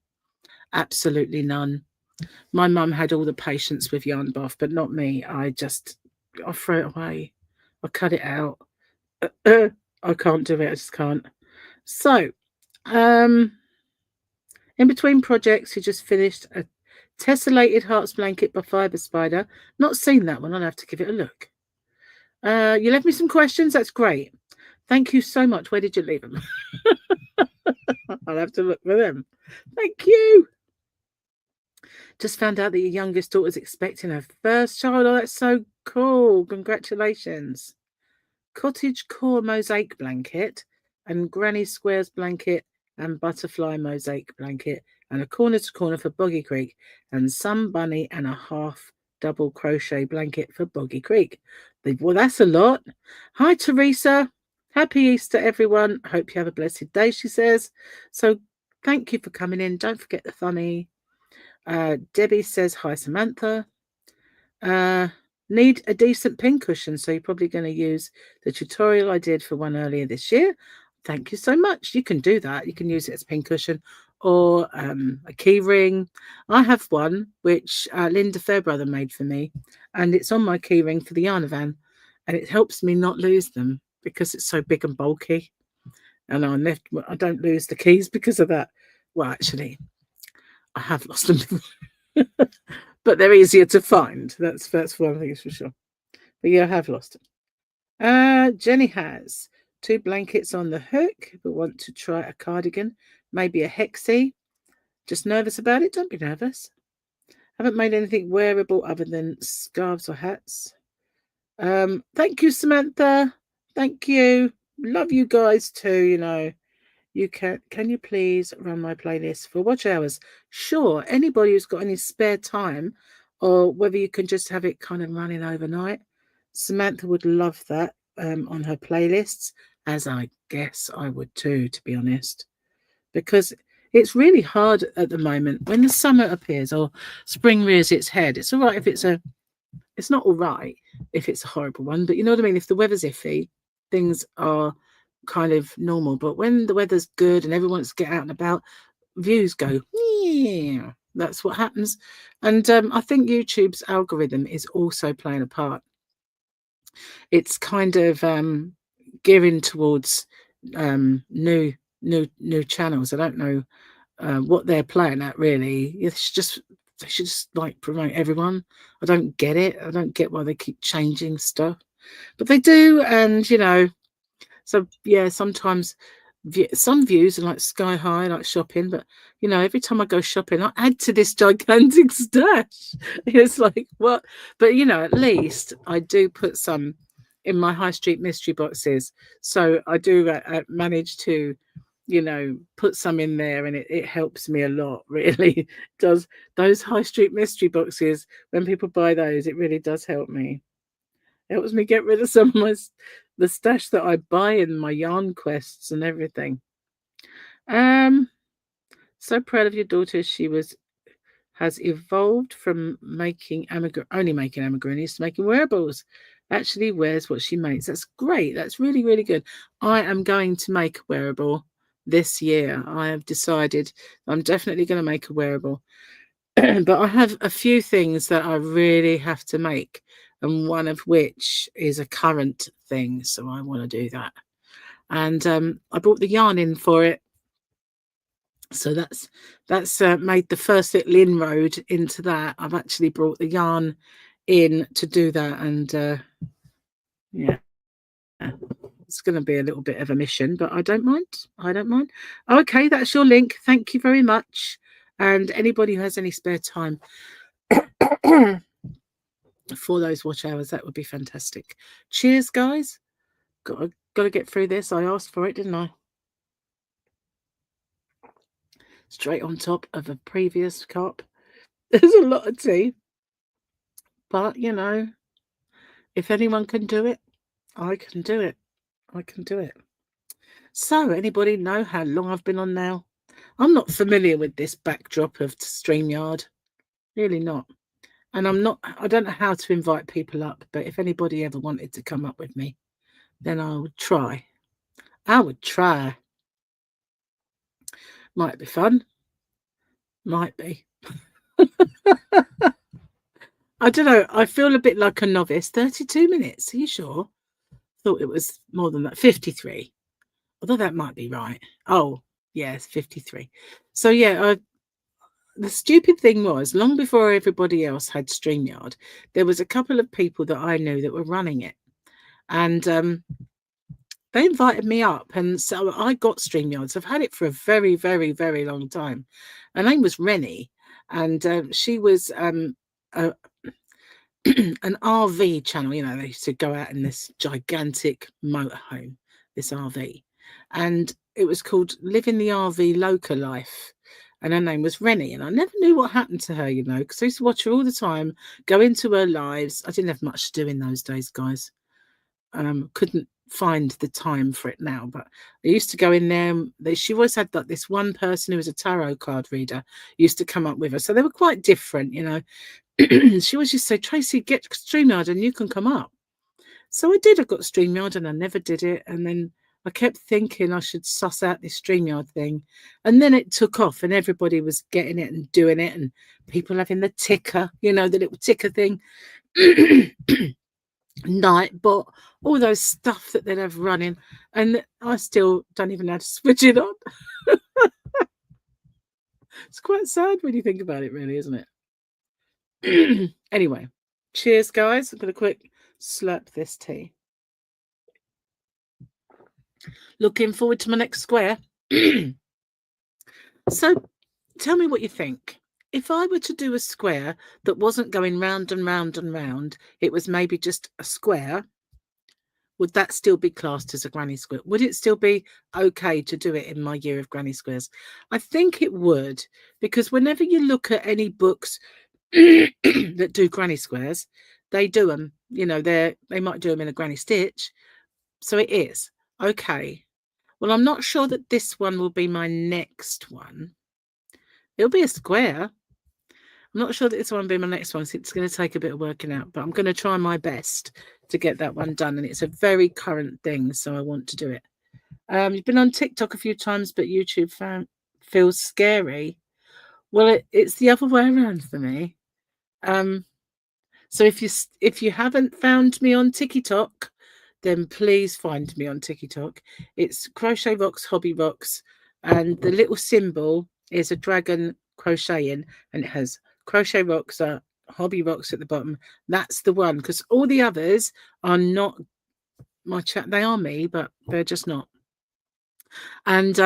Absolutely none. My mum had all the patience with yarn bath, but not me. I throw it away. I cut it out. I can't do it. I just can't. So, in between projects, he just finished a tessellated hearts blanket by Fibre Spider. Not seen that one. I'll have to give it a look. You left me some questions. That's great. Thank you so much. Where did you leave them? I'll have to look for them. Thank you. Just found out that your youngest daughter's expecting her first child. Oh, that's so cool. Congratulations. Cottage core mosaic blanket and granny squares blanket and butterfly mosaic blanket and a corner to corner for Boggy Creek and some bunny and a half double crochet blanket for Boggy Creek. Well, that's a lot. Hi, Teresa. Happy Easter, everyone. Hope you have a blessed day, she says. So thank you for coming in. Don't forget the thummy. Debbie says, hi, Samantha. Need a decent pincushion, so you're probably going to use the tutorial I did for one earlier this year. Thank you so much. You can do that. You can use it as a pincushion or a key ring. I have one which Linda Fairbrother made for me, and it's on my key ring for the Yarnavan, and it helps me not lose them because it's so big and bulky. And I don't lose the keys because of that. Well, actually, I have lost them before. But they're easier to find. That's one thing for sure. But yeah, I have lost them. Jenny has 2 blankets on the hook, but want to try a cardigan maybe a hexie. Just nervous about it? Don't be nervous. Haven't made anything wearable other than scarves or hats. Thank you, Samantha. Thank you. Love you guys too, you know. You can you please run my playlist for watch hours? Sure. Anybody who's got any spare time, or whether you can just have it kind of running overnight. Samantha would love that on her playlists, as I guess I would too, to be honest. Because it's really hard at the moment when the summer appears or spring rears its head. It's all right if it's not all right if it's a horrible one, but you know what I mean? If the weather's iffy, things are kind of normal. But when the weather's good and everyone's get out and about, views go, yeah, that's what happens. And I think YouTube's algorithm is also playing a part. It's kind of gearing towards new channels. I don't know what they're playing at really. They should just like promote everyone. I don't get it. I don't get why they keep changing stuff, but they do. And you know, so yeah, sometimes some views are like sky high, like shopping. But you know, every time I go shopping, I add to this gigantic stash. It's like what? But you know, at least I do put some in my high street mystery boxes. So I do manage to, you know, put some in there, and it helps me a lot, really. Does those high street mystery boxes, when people buy those, it really does help me. It helps me get rid of some of the stash that I buy in my yarn quests and everything. So proud of your daughter. She has evolved from only making amigurumis to making wearables. Actually wears what she makes. That's great. That's really, really good. I am going to make a wearable this year. I have decided I'm definitely going to make a wearable. But I have a few things that I really have to make, and one of which is a current thing. So I want to do that. And I brought the yarn in for it. So that's made the first little inroad into that. I've actually brought the yarn in to do that, and yeah, it's going to be a little bit of a mission, but I don't mind. I don't mind. Okay, that's your link. Thank you very much. And anybody who has any spare time for those watch hours, that would be fantastic. Cheers, guys. Got to get through this. I asked for it, didn't I? Straight on top of a previous cup. There's a lot of tea. But, you know, if anyone can do it, I can do it. I can do it. So, anybody know how long I've been on now? I'm not familiar with this backdrop of StreamYard. Really not. And I don't know how to invite people up, but if anybody ever wanted to come up with me, then I would try. I would try. Might be fun. Might be. I don't know. I feel a bit like a novice. 32 minutes. Are you sure? Thought it was more than that. 53. Although that might be right. Oh, yes, 53. So, yeah, the stupid thing was, long before everybody else had StreamYard, there was a couple of people that I knew that were running it. And they invited me up. And so I got StreamYard. So I've had it for a very, very, very long time. Her name was Rennie. And she was an RV channel. You know, they used to go out in this gigantic motorhome, this RV. And it was called Living the RV Loca Life. And her name was Rennie. And I never knew what happened to her, you know, because I used to watch her all the time, go into her lives. I didn't have much to do in those days, guys. Couldn't find the time for it now, but I used to go in there. She always had like this one person who was a tarot card reader used to come up with her. So they were quite different, you know. She always just say, Tracy, get StreamYard and you can come up. So I did. I got StreamYard and I never did it. And then I kept thinking I should suss out this StreamYard thing. And then it took off and everybody was getting it and doing it. And people having the ticker, you know, the little ticker thing. Nightbot, all those stuff that they'd have running. And I still don't even know how to switch it on. It's quite sad when you think about it, really, isn't it? Anyway, cheers, guys. I'm going to quick slurp this tea. Looking forward to my next square. So tell me what you think. If I were to do a square that wasn't going round and round and round, it was maybe just a square, would that still be classed as a granny square? Would it still be okay to do it in my year of granny squares? I think it would, because whenever you look at any books that do granny squares, they do them, you know, they might do them in a granny stitch. So it is okay. Well, I'm not sure that this one will be my next one. It'll be a square. I'm not sure that this one will be my next one. So it's going to take a bit of working out, but I'm going to try my best to get that one done. And it's a very current thing, so I want to do it. You've been on TikTok a few times, but YouTube feels scary. Well, it's the other way around for me. So if you haven't found me on TikTok, then please find me on TikTok. It's Crochet Rocks Hobby Rocks, and the little symbol is a dragon crocheting, and it has Crochet Rocks Hobby Rocks at the bottom. That's the one, because all the others are not my chat. They are me, but they're just not. And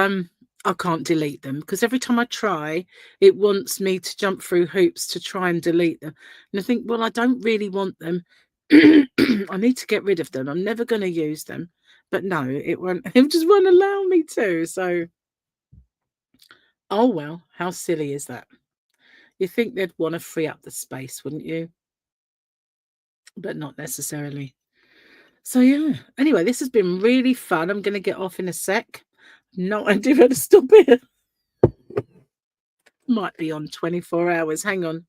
I can't delete them, because every time I try, it wants me to jump through hoops to try and delete them. And I think, well, I don't really want them. I need to get rid of them. I'm never going to use them. But no, it won't. It just won't allow me to. So, oh well, how silly is that? You think they'd want to free up the space, wouldn't you? But not necessarily. So yeah. Anyway, this has been really fun. I'm going to get off in a sec. No idea how to stop it. Might be on 24 hours. Hang on.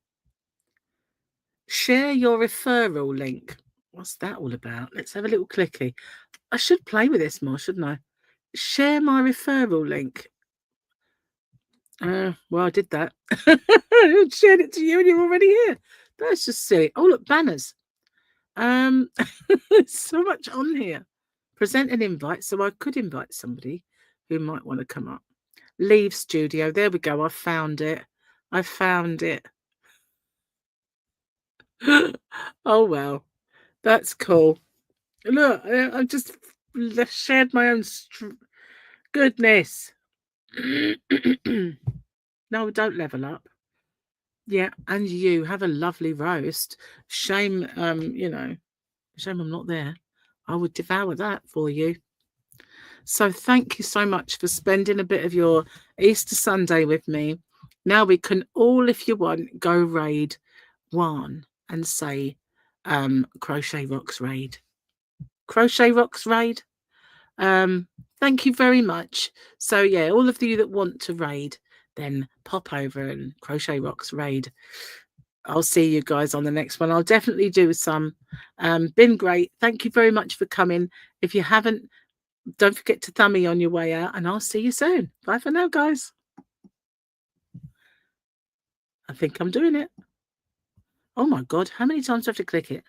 Share your referral link. What's that all about? Let's have a little clicky. I should play with this more, shouldn't I? Share my referral link. Well, I did that. I shared it to you and you're already here. That's just silly. Oh, look, banners. There's so much on here. Present an invite, so I could invite somebody who might want to come up. Leave studio. There we go. I found it. I found it. Oh, well. That's cool. Look, I just shared my own goodness. No, don't level up. Yeah, and you have a lovely roast. Shame, you know, shame I'm not there. I would devour that for you. So thank you so much for spending a bit of your Easter Sunday with me. Now we can all, if you want, go raid one and say Crochet Rocks Raid. Crochet Rocks Raid. Thank you very much. So yeah, all of you that want to raid, then pop over and Crochet Rocks Raid. I'll see you guys on the next one. I'll definitely do some. Been great. Thank you very much for coming. If you haven't, don't forget to thumb me on your way out, and I'll see you soon. Bye for now, guys. I think I'm doing it. Oh my God, how many times do I have to click it?